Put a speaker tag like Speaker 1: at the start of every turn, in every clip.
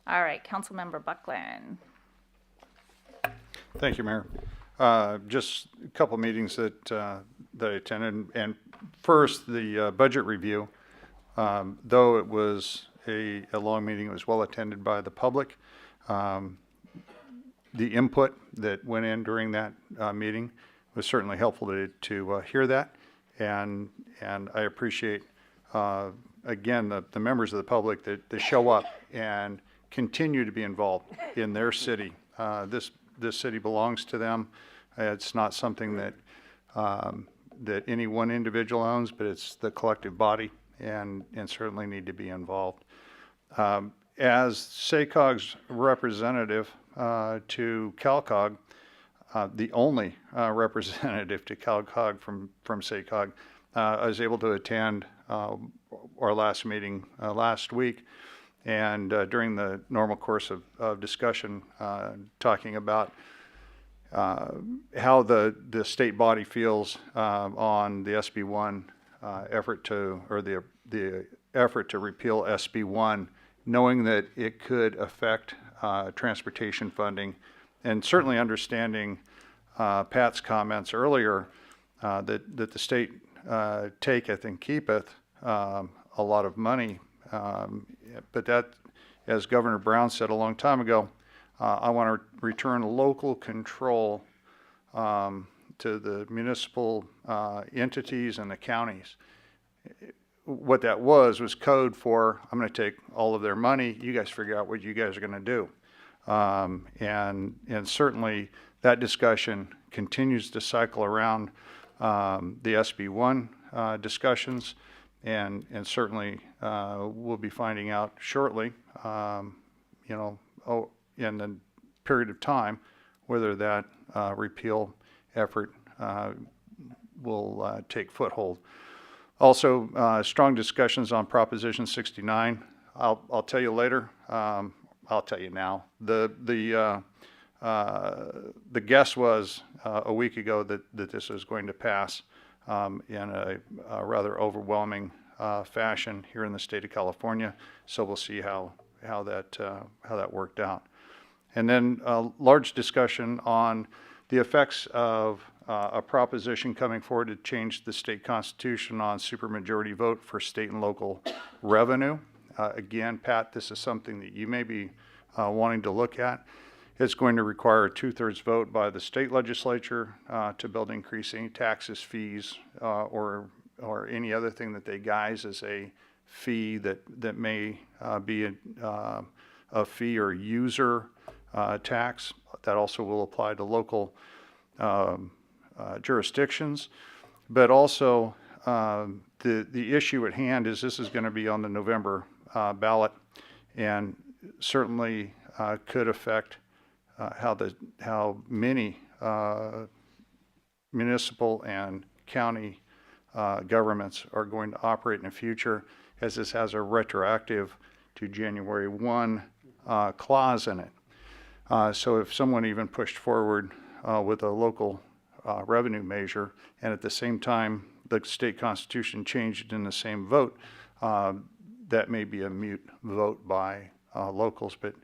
Speaker 1: All right, Councilmember Buckland.
Speaker 2: Thank you, Mayor. Just a couple meetings that I attended, and first the budget review. Though it was a long meeting, it was well attended by the public. The input that went in during that meeting was certainly helpful to hear that, and I appreciate again the members of the public that show up and continue to be involved in their city. This city belongs to them. It's not something that that any one individual owns, but it's the collective body, and certainly need to be involved. As SACOG's representative to CalCog, the only representative to CalCog from SACOG, I was able to attend our last meeting last week, and during the normal course of discussion, talking about how the state body feels on the SB1 effort to, or the effort to repeal SB1, knowing that it could affect transportation funding, and certainly understanding Pat's comments earlier that the state taketh and keepeth a lot of money, but that, as Governor Brown said a long time ago, I want to return local control to the municipal entities and the counties. What that was code for, I'm going to take all of their money, you guys figure out what you guys are going to do. And certainly that discussion continues to cycle around the SB1 discussions, and certainly we'll be finding out shortly, in the period of time, whether that repeal effort will take foothold. Also, strong discussions on Proposition 69. I'll tell you later. I'll tell you now. The guess was a week ago that this was going to pass in a rather overwhelming fashion here in the state of California. So we'll see how that worked out. And then a large discussion on the effects of a proposition coming forward to change the state constitution on supermajority vote for state and local revenue. Again, Pat, this is something that you may be wanting to look at. It's going to require a 2/3 vote by the state legislature to build increasing taxes, fees, or any other thing that they guise as a fee that may be a fee or user tax. That also will apply to local jurisdictions, but also the issue at hand is this is going to be on the November ballot, and certainly could affect how many municipal and county governments are going to operate in the future, as this has a retroactive to January 1 clause in it. So if someone even pushed forward with a local revenue measure, and at the same time the state constitution changed in the same vote, that may be a mute vote by locals. But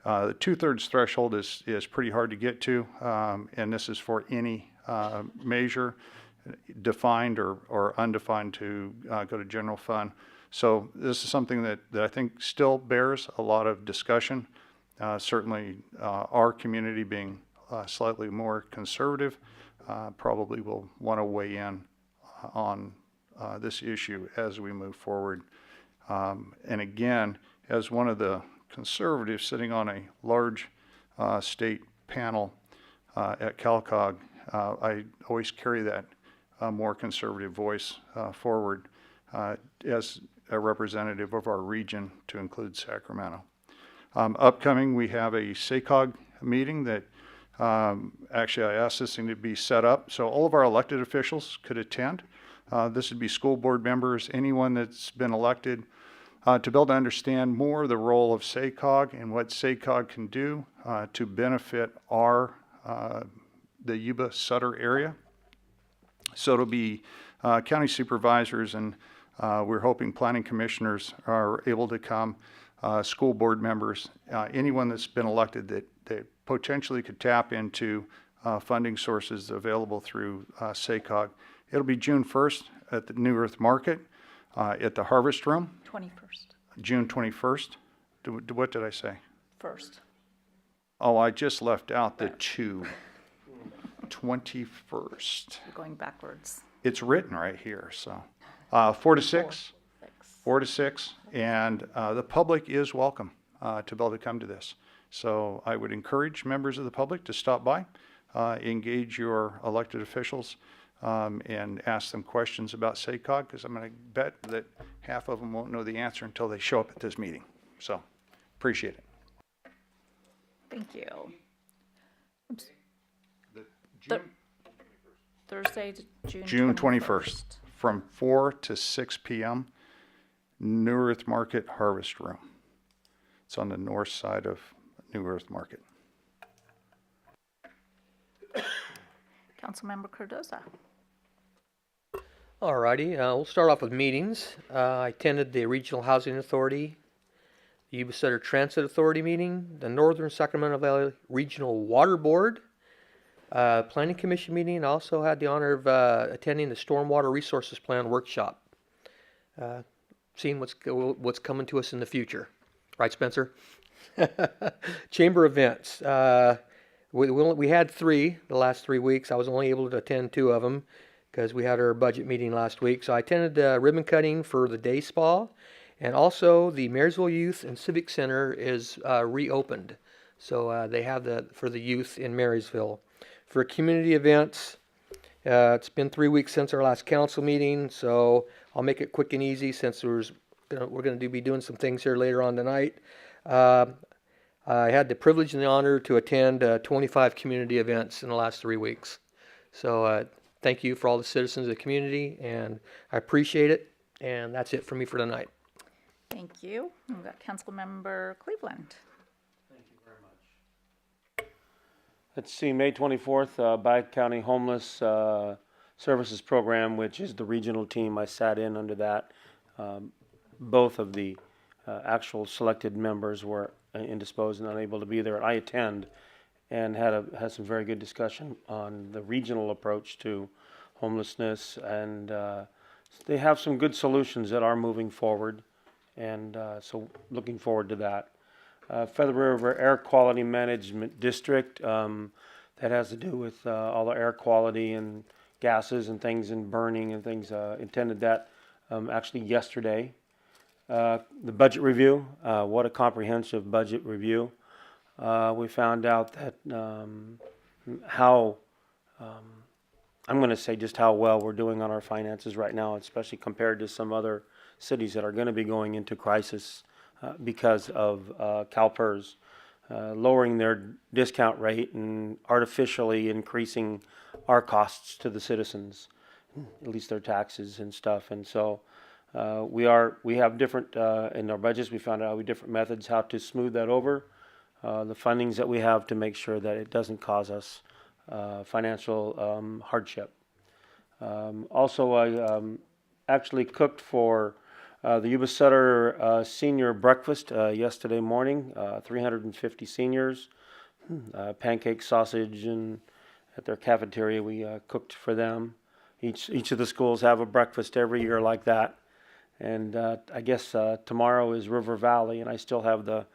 Speaker 2: the 2/3 threshold is pretty hard to get to, and this is for any measure, defined or undefined, to go to general fund. So this is something that I think still bears a lot of discussion. Certainly our community, being slightly more conservative, probably will want to weigh in on this issue as we move forward. And again, as one of the conservatives sitting on a large state panel at CalCog, I always carry that more conservative voice forward as a representative of our region, to include Sacramento. Upcoming, we have a SACOG meeting that actually I asked this thing to be set up so all of our elected officials could attend. This would be school board members, anyone that's been elected, to be able to understand more the role of SACOG and what SACOG can do to benefit the Yuba Sutter area. So it'll be county supervisors, and we're hoping planning commissioners are able to come, school board members, anyone that's been elected that potentially could tap into funding sources available through SACOG. It'll be June 1st at the New Earth Market at the Harvest Room.
Speaker 1: 21st.
Speaker 2: June 21st. What did I say?
Speaker 1: First.
Speaker 2: Oh, I just left out the 21st.
Speaker 1: You're going backwards.
Speaker 2: It's written right here, so 4 to 6. 4 to 6, and the public is welcome to be able to come to this. So I would encourage members of the public to stop by, engage your elected officials, and ask them questions about SACOG, because I'm going to bet that half of them won't know the answer until they show up at this meeting. So appreciate it.
Speaker 1: Thank you.
Speaker 2: June,
Speaker 1: Thursday,
Speaker 2: June 21st, from 4 to 6 p.m., New Earth Market Harvest Room. It's on the north side of New Earth Market.
Speaker 1: Councilmember Cardoza.
Speaker 3: All righty, we'll start off with meetings. I attended the Regional Housing Authority, the Yuba City Transit Authority meeting, the Northern Sacramento Valley Regional Water Board, Planning Commission meeting, and also had the honor of attending the Stormwater Resources Plan workshop. Seeing what's coming to us in the future. Right, Spencer? Chamber events. We had 3 the last 3 weeks. I was only able to attend 2 of them because we had our budget meeting last week. So I attended ribbon cutting for the day spa, and also the Marysville Youth and Civic Center is reopened. So they have for the youth in Marysville. For community events, it's been 3 weeks since our last council meeting, so I'll make it quick and easy since we're going to be doing some things here later on tonight. I had the privilege and the honor to attend 25 community events in the last 3 weeks. So thank you for all the citizens of the community, and I appreciate it. And that's it for me for tonight.
Speaker 1: Thank you. We've got Councilmember Cleveland.
Speaker 4: Thank you very much. Let's see, May 24th, Back County Homeless Services Program, which is the regional team. I sat in under that. Both of the actual selected members were indisposed and unable to be there. I attend and had some very good discussion on the regional approach to homelessness, and they have some good solutions that are moving forward, and so looking forward to that. Feather River Air Quality Management District, that has to do with all the air quality and gases and things and burning and things, attended that actually yesterday. The budget review, what a comprehensive budget review. We found out that I'm going to say just how well we're doing on our finances right now, especially compared to some other cities that are going to be going into crisis because of CalPERS lowering their discount rate and artificially increasing our costs to the citizens, at least their taxes and stuff. And so we have different in our budgets. We found out different methods how to smooth that over, the fundings that we have to make sure that it doesn't cause us financial hardship. Also, I actually cooked for the Yuba Center senior breakfast yesterday morning. 350 seniors, pancake, sausage, and at their cafeteria we cooked for them. Each of the schools have a breakfast every year like that. And I guess tomorrow is River Valley, and I still have the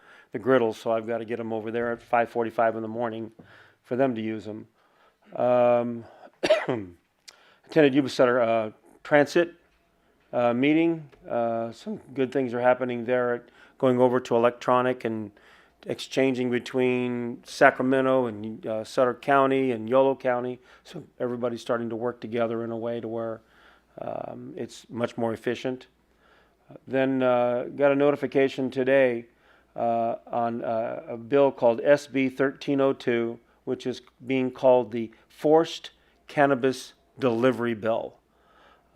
Speaker 4: griddles, so I've got to get them over there at 5:45 in the morning for them to use them. Attended Yuba Center Transit meeting. Some good things are happening there, going over to electronic and exchanging between Sacramento and Sutter County and Yolo County. So everybody's starting to work together in a way to where it's much more efficient. Then got a notification today on a bill called SB 1302, which is being called the Forced Cannabis Delivery Bill.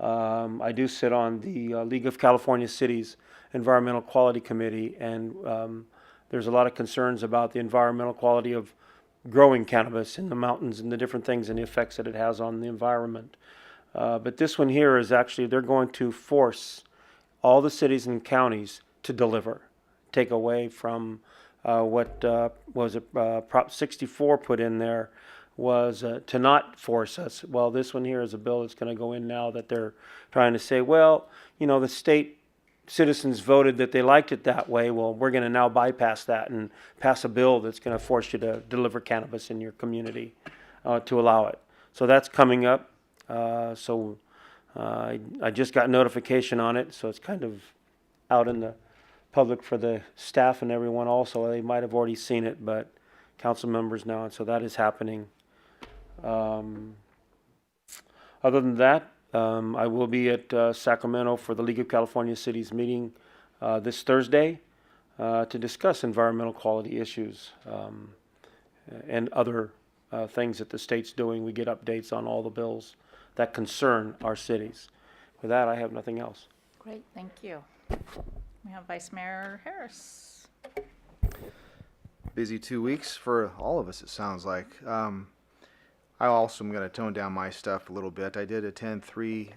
Speaker 4: I do sit on the League of California Cities Environmental Quality Committee, and there's a lot of concerns about the environmental quality of growing cannabis in the mountains and the different things and the effects that it has on the environment. But this one here is actually, they're going to force all the cities and counties to deliver take away from what was it, Prop 64 put in there was to not force us. Well, this one here is a bill that's going to go in now that they're trying to say, well, you know, the state citizens voted that they liked it that way. Well, we're going to now bypass that and pass a bill that's going to force you to deliver cannabis in your community to allow it. So that's coming up. I just got notification on it, so it's kind of out in the public for the staff and everyone also. They might have already seen it, but council members now, and so that is happening. Other than that, I will be at Sacramento for the League of California Cities meeting this Thursday to discuss environmental quality issues and other things that the state's doing. We get updates on all the bills that concern our cities. With that, I have nothing else.
Speaker 1: Great, thank you. We have Vice Mayor Harris.
Speaker 5: Busy 2 weeks for all of us, it sounds like. I also am going to tone down my stuff a little bit. I did attend 3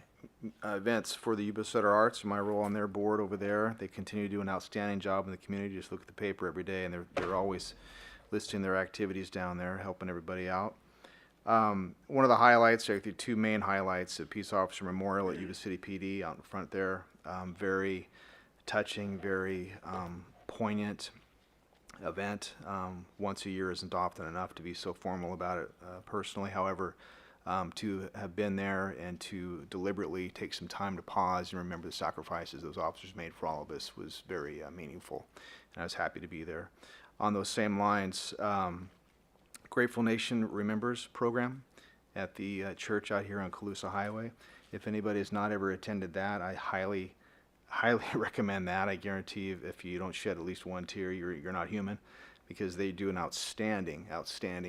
Speaker 5: events for the Yuba Center Arts, my role on their board over there. They continue to do an outstanding job in the community. Just look at the paper every day, and they're always listing their activities down there, helping everybody out. One of the highlights, actually 2 main highlights, a Peace Officer Memorial at Yuba City PD out in front there. Very touching, very poignant event. Once a year isn't often enough to be so formal about it personally. However, to have been there and to deliberately take some time to pause and remember the sacrifices those officers made for all of us was very meaningful, and I was happy to be there. On those same lines, Grateful Nation Remembers program at the church out here on Colusa Highway. If anybody has not ever attended that, I highly recommend that. I guarantee if you don't shed at least one tear, you're not human, because they do an outstanding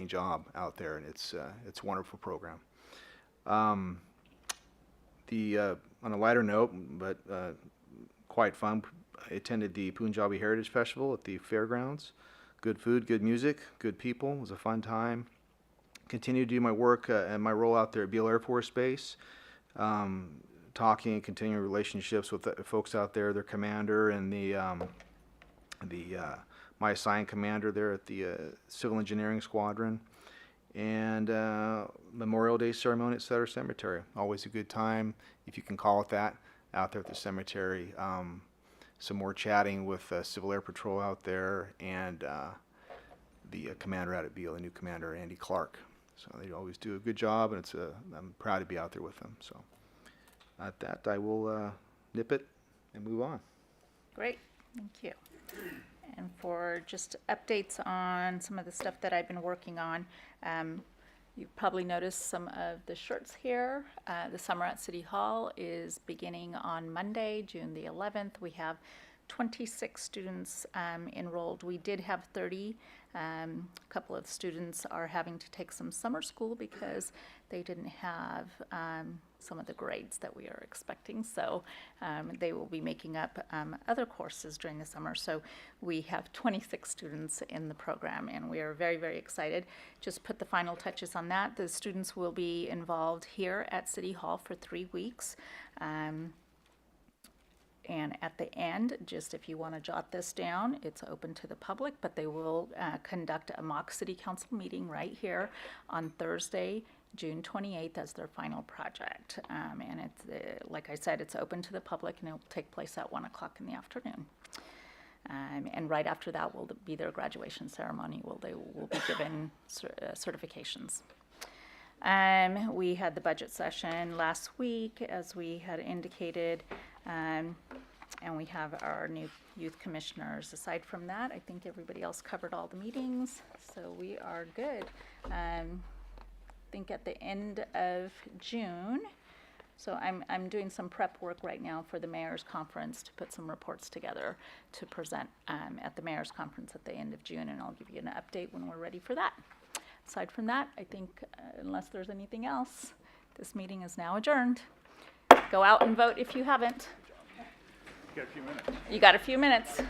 Speaker 5: job out there, and it's a wonderful program. On a lighter note, but quite fun, I attended the Punjabi Heritage Festival at the fairgrounds. Good food, good music, good people. It was a fun time. Continue to do my work and my role out there at Beale Air Force Base. Talking and continuing relationships with the folks out there, their commander and my assigned commander there at the Civil Engineering Squadron, and Memorial Day ceremony at Sutter Cemetery. Always a good time, if you can call it that, out there at the cemetery. Some more chatting with Civil Air Patrol out there and the commander out at Beale, the new commander, Andy Clark. So they always do a good job, and I'm proud to be out there with them. So. At that, I will nip it and move on.
Speaker 1: Great, thank you. And for just updates on some of the stuff that I've been working on, you've probably noticed some of the shirts here. The Summer at City Hall is beginning on Monday, June the 11th. We have 26 students enrolled. We did have 30. A couple of students are having to take some summer school because they didn't have some of the grades that we are expecting. So they will be making up other courses during the summer. So we have 26 students in the program, and we are very, very excited. Just put the final touches on that. The students will be involved here at City Hall for 3 weeks. And at the end, just if you want to jot this down, it's open to the public, but they will conduct a mock city council meeting right here on Thursday, June 28th as their final project. And it's, like I said, it's open to the public, and it will take place at 1 o'clock in the afternoon. And right after that will be their graduation ceremony. They will be given certifications. We had the budget session last week, as we had indicated. And we have our new youth commissioners. Aside from that, I think everybody else covered all the meetings, so we are good. I think at the end of June, so I'm doing some prep work right now for the mayor's conference to put some reports together to present at the mayor's conference at the end of June, and I'll give you an update when we're ready for that. Aside from that, I think unless there's anything else, this meeting is now adjourned. Go out and vote if you haven't.
Speaker 2: You got a few minutes.
Speaker 1: You got a few minutes.